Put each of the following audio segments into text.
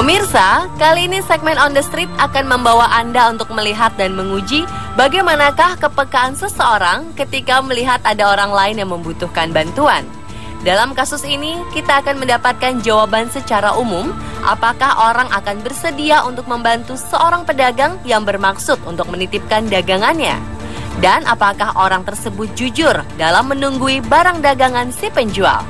Pemirsa, kali ini segmen On The Street akan membawa Anda untuk melihat dan menguji bagaimanakah kepekaan seseorang ketika melihat ada orang lain yang membutuhkan bantuan. Dalam kasus ini, kita akan mendapatkan jawaban secara umum, apakah orang akan bersedia untuk membantu seorang pedagang yang bermaksud untuk menitipkan dagangannya. Dan apakah orang tersebut jujur dalam menunggui barang dagangan si penjual.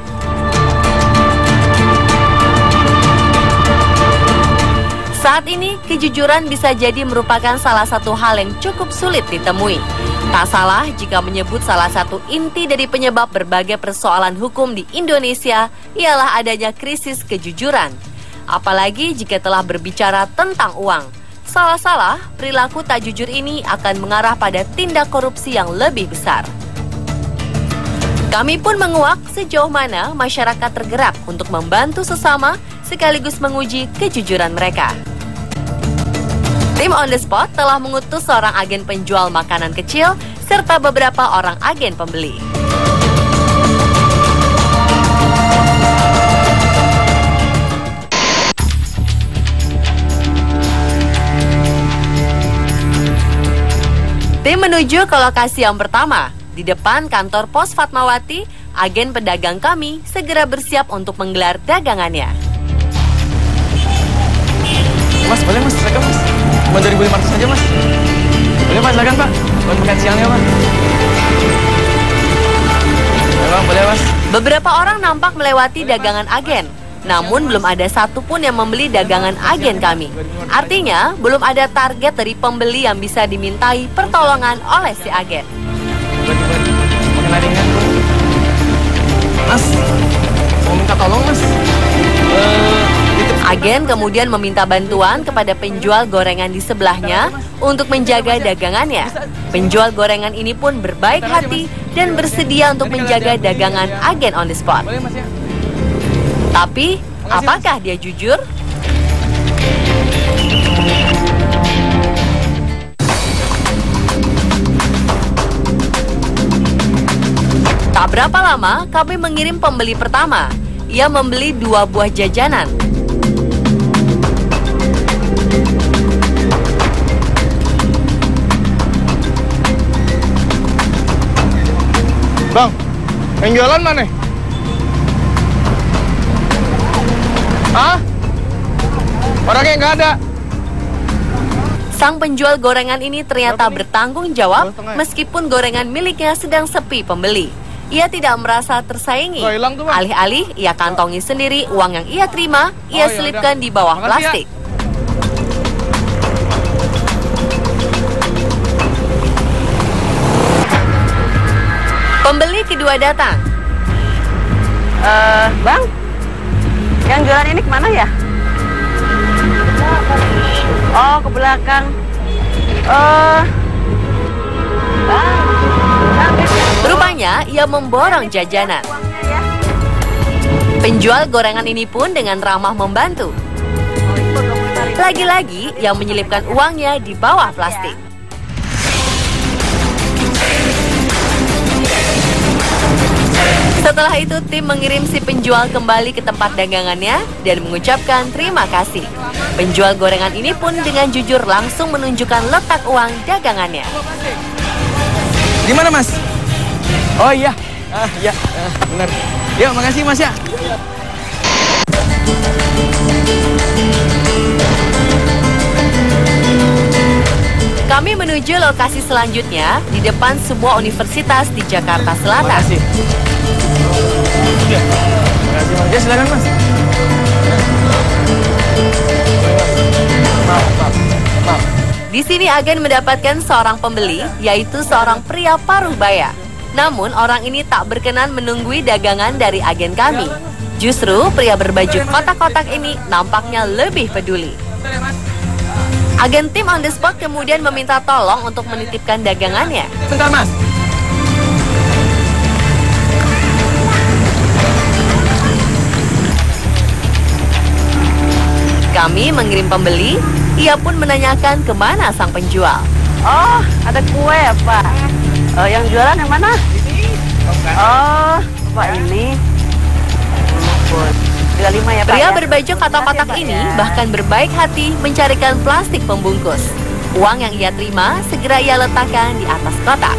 Saat ini, kejujuran bisa jadi merupakan salah satu hal yang cukup sulit ditemui. Tak salah jika menyebut salah satu inti dari penyebab berbagai persoalan hukum di Indonesia ialah adanya krisis kejujuran. Apalagi jika telah berbicara tentang uang. Salah-salah, perilaku tak jujur ini akan mengarah pada tindak korupsi yang lebih besar. Kami pun menguak sejauh mana masyarakat tergerak untuk membantu sesama sekaligus menguji kejujuran mereka. Tim On The Spot telah mengutus seorang agen penjual makanan kecil serta beberapa orang agen pembeli. Tim menuju ke lokasi yang pertama. Di depan kantor Pos Fatmawati, agen pedagang kami segera bersiap untuk menggelar dagangannya. Mas, boleh mas, silakan mas. Cuma 2.500 saja mas. Boleh mas, silakan pak. Buat makan siangnya pak. Ya, bang, boleh mas. Beberapa orang nampak melewati dagangan agen. Namun belum ada satupun yang membeli dagangan agen kami. Artinya, belum ada target dari pembeli yang bisa dimintai pertolongan oleh si agen. Makan ringan bro. Mas, mau minta tolong mas. Agen kemudian meminta bantuan kepada penjual gorengan di sebelahnya untuk menjaga dagangannya. Penjual gorengan ini pun berbaik hati dan bersedia untuk menjaga dagangan agen On The Spot. Tapi, apakah dia jujur? Tak berapa lama, kami mengirim pembeli pertama. Ia membeli 2 buah jajanan. Bang, yang jualan mana? Hah? Orangnya nggak ada. Sang penjual gorengan ini ternyata bertanggung jawab meskipun gorengan miliknya sedang sepi pembeli. Ia tidak merasa tersaingi. Alih-alih ia kantongi sendiri uang yang ia terima, ia selipkan di bawah plastik. Pembeli kedua datang. Bang, yang jualan ini kemana ya? Oh, ke belakang. Rupanya ia memborong jajanan. Penjual gorengan ini pun dengan ramah membantu. Lagi-lagi ia menyelipkan uangnya di bawah plastik. Setelah itu, tim mengirim si penjual kembali ke tempat dagangannya dan mengucapkan terima kasih. Penjual gorengan ini pun dengan jujur langsung menunjukkan letak uang dagangannya. Di mana mas? Oh iya, iya, benar. Yuk, makasih mas ya. Kami menuju lokasi selanjutnya di depan sebuah universitas di Jakarta Selatan. Makasih. Ya, makasih mas. Ya, silakan mas. Maaf. Di sini agen mendapatkan seorang pembeli, yaitu seorang pria paruh baya. Namun orang ini tak berkenan menunggui dagangan dari agen kami. Justru pria berbaju kotak-kotak ini nampaknya lebih peduli. Agen tim On The Spot kemudian meminta tolong untuk menitipkan dagangannya. Bentar mas. Kami mengirim pembeli, ia pun menanyakan kemana sang penjual. Oh, ada kue ya Pak? Yang jualan yang mana? Oh, Pak ini. 35 ya Pak. Pria ya. berbaju kotak-kotak ini bahkan berbaik hati mencarikan plastik pembungkus. Uang yang ia terima segera ia letakkan di atas kotak.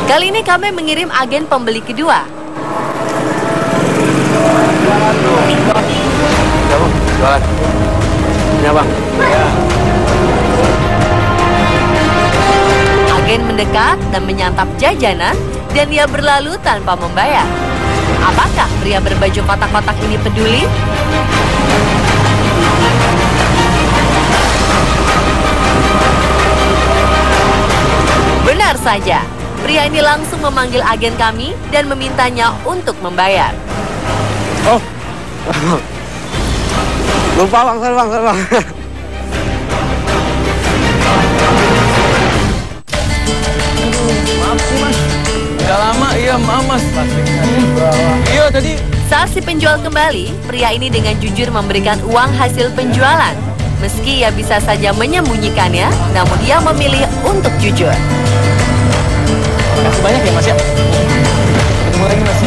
Kali ini kami mengirim agen pembeli kedua. Jualan. Ya bang. Agen mendekat dan menyantap jajanan dan ia berlalu tanpa membayar. Apakah pria berbaju kotak-kotak ini peduli? Benar saja, pria ini langsung memanggil agen kami dan memintanya untuk membayar. Oh. Lupa bang, sorry bang. Maaf sih mas. Udah lama, iya maaf mas. Iya tadi. Saat si penjual kembali, pria ini dengan jujur memberikan uang hasil penjualan. Meski ia bisa saja menyembunyikannya, namun ia memilih untuk jujur. Makasih banyak ya mas ya. Ketemu lagi mas.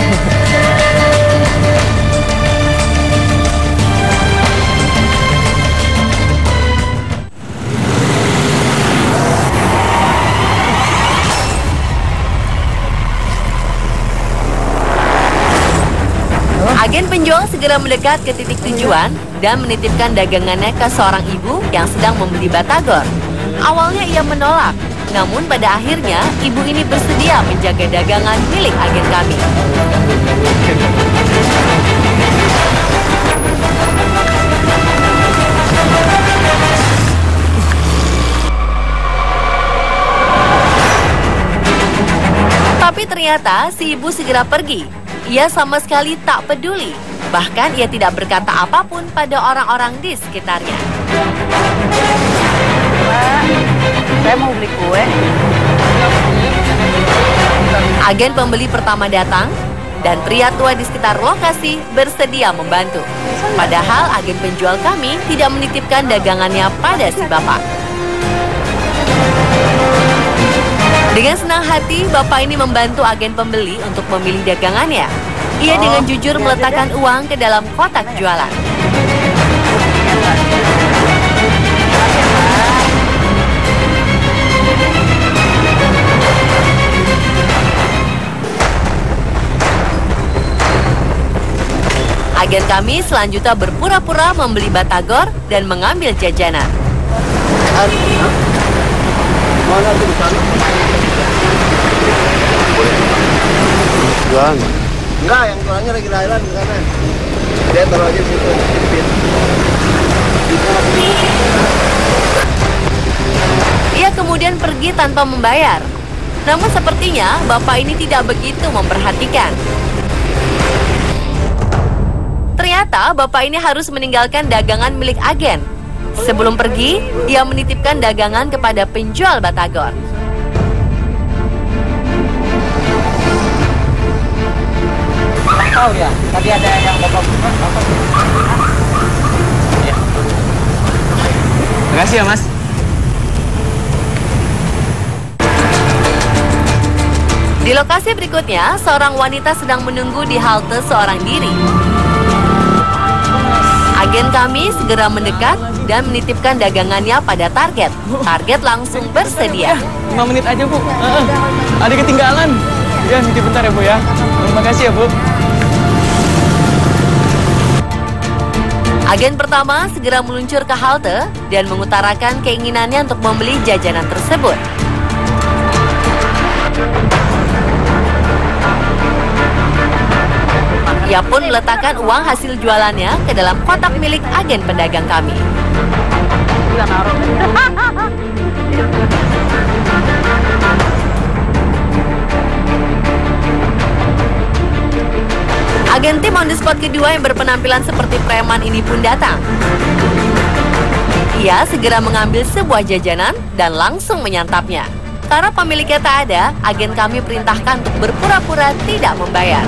Agen penjual segera mendekat ke titik tujuan dan menitipkan dagangannya ke seorang ibu yang sedang membeli batagor. Awalnya ia menolak, namun pada akhirnya ibu ini bersedia menjaga dagangan milik agen kami. Tapi ternyata si ibu segera pergi. Ia sama sekali tak peduli. Bahkan ia tidak berkata apapun pada orang-orang di sekitarnya. Pak, saya mau beli kue. Agen pembeli pertama datang dan pria tua di sekitar lokasi bersedia membantu. Padahal agen penjual kami tidak menitipkan dagangannya pada si bapak. Dengan senang hati, bapak ini membantu agen pembeli untuk memilih dagangannya. Ia dengan jujur meletakkan uang ke dalam kotak jualan. Agen kami selanjutnya berpura-pura membeli batagor dan mengambil jajanan. Mana tuh di sana? Jualan. Enggak, yang jualannya lagi lahiran di sana. Dia taruh aja di situ. Ia kemudian pergi tanpa membayar. Namun sepertinya bapak ini tidak begitu memperhatikan. Ternyata bapak ini harus meninggalkan dagangan milik agen. Sebelum pergi, ia menitipkan dagangan kepada penjual batagor. Tahu ya, tadi ada yang bapak. Ya. Makasih ya mas. Di lokasi berikutnya, seorang wanita sedang menunggu di halte seorang diri. Agen kami segera mendekat dan menitipkan dagangannya pada target. Target langsung bersedia. 5 menit aja bu. Ada ketinggalan. Ya nitip bentar ya bu ya. Terima kasih ya bu. Agen pertama segera meluncur ke halte dan mengutarakan keinginannya untuk membeli jajanan tersebut. Ia pun meletakkan uang hasil jualannya ke dalam kotak milik agen pedagang kami. Agen tim on the spot kedua yang berpenampilan seperti preman ini pun datang. Ia segera mengambil sebuah jajanan dan langsung menyantapnya. Karena pemiliknya tak ada, agen kami perintahkan untuk berpura-pura tidak membayar.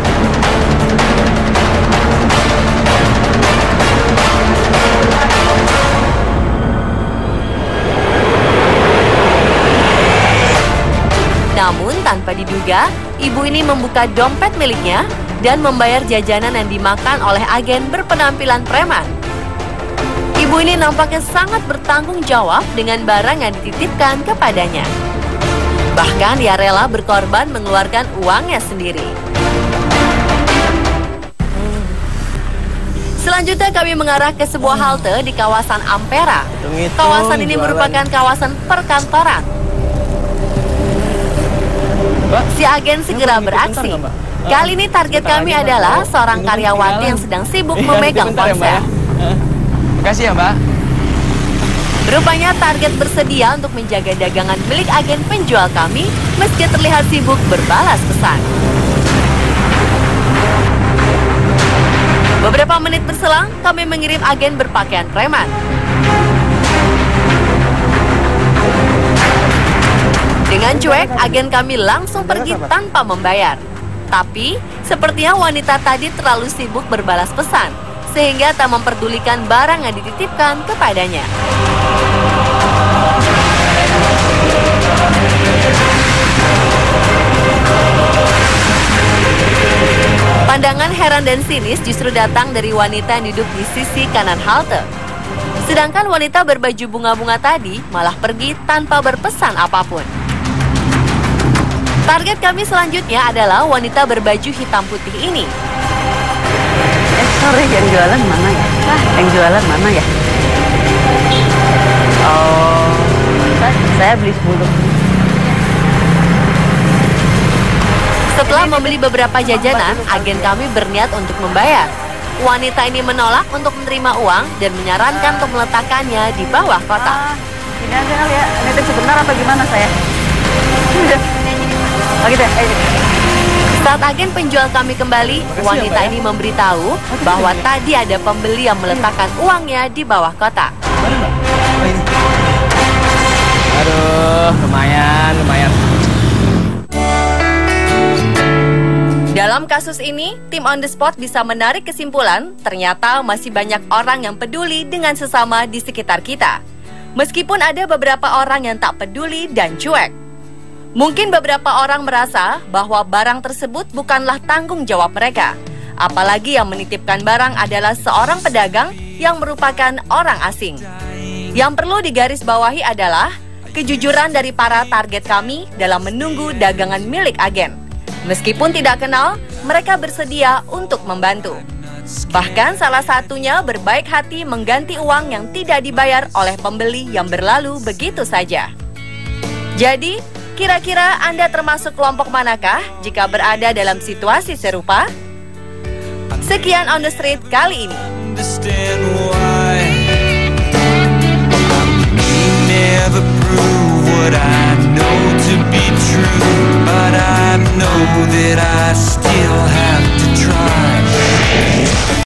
Namun tanpa diduga, ibu ini membuka dompet miliknya dan membayar jajanan yang dimakan oleh agen berpenampilan preman. Ibu ini nampaknya sangat bertanggung jawab dengan barang yang dititipkan kepadanya. Bahkan ia rela berkorban mengeluarkan uangnya sendiri. Selanjutnya kami mengarah ke sebuah halte di kawasan Ampera. Kawasan ini merupakan kawasan perkantoran. Si agen segera beraksi. Kali ini target kami adalah seorang karyawati yang sedang sibuk memegang ponsel. Makasih ya, Mbak. Rupanya target bersedia untuk menjaga dagangan milik agen penjual kami meski terlihat sibuk berbalas pesan. Beberapa menit berselang, kami mengirim agen berpakaian preman. Dengan cuek, agen kami langsung pergi tanpa membayar. Tapi, sepertinya wanita tadi terlalu sibuk berbalas pesan, sehingga tak memperdulikan barang yang dititipkan kepadanya. Pandangan heran dan sinis justru datang dari wanita yang duduk di sisi kanan halte. Sedangkan wanita berbaju bunga-bunga tadi malah pergi tanpa berpesan apapun. Target kami selanjutnya adalah wanita berbaju hitam putih ini. Sorry, yang jualan mana ya? Yang jualan mana ya? Oh, saya beli 10. Setelah membeli beberapa jajanan, agen kami berniat untuk membayar. Wanita ini menolak untuk menerima uang dan menyarankan untuk meletakkannya di bawah kotak. Ini aja kali ya, ini sebentar apa gimana saya? Oh gitu ya, Saat agen penjual kami kembali, wanita ini memberitahu bahwa tadi ada pembeli yang meletakkan uangnya di bawah kotak. Aduh, lumayan. Dalam kasus ini, tim On The Spot bisa menarik kesimpulan ternyata masih banyak orang yang peduli dengan sesama di sekitar kita. Meskipun ada beberapa orang yang tak peduli dan cuek. Mungkin beberapa orang merasa bahwa barang tersebut bukanlah tanggung jawab mereka. Apalagi yang menitipkan barang adalah seorang pedagang yang merupakan orang asing. Yang perlu digarisbawahi adalah kejujuran dari para target kami dalam menunggu dagangan milik agen. Meskipun tidak kenal, mereka bersedia untuk membantu. Bahkan salah satunya berbaik hati mengganti uang yang tidak dibayar oleh pembeli yang berlalu begitu saja. Jadi, kira-kira Anda termasuk kelompok manakah jika berada dalam situasi serupa? Sekian On The Street kali ini. But I know that I still have